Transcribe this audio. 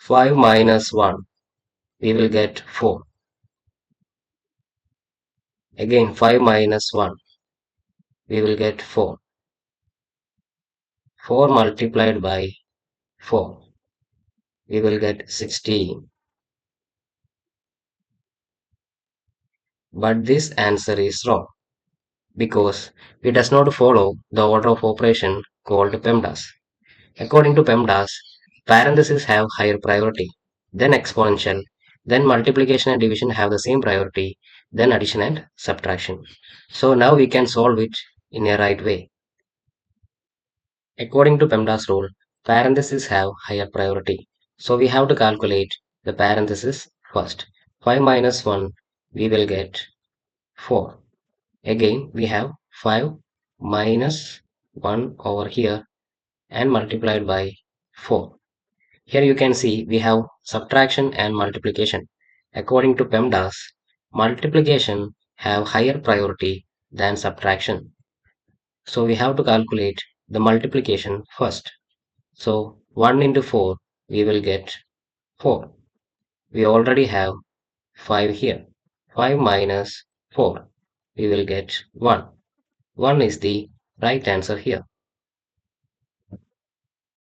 5 minus 1, we will get 4. Again 5 minus 1, we will get 4. 4 multiplied by 4, we will get 16. But this answer is wrong because it does not follow the order of operation called PEMDAS. According to PEMDAS, parentheses have higher priority, then exponential, then multiplication and division have the same priority, then addition and subtraction. So now we can solve it in a right way. According to PEMDAS rule, parentheses have higher priority. So we have to calculate the parentheses first. 5 minus 1, we will get 4. Again, we have 5 minus 1 over here and multiplied by 4. Here you can see we have subtraction and multiplication. According to PEMDAS, multiplication have higher priority than subtraction. So we have to calculate the multiplication first. So 1 into 4, we will get 4. We already have 5 here. 5 minus 4, we will get 1. 1 is the right answer here.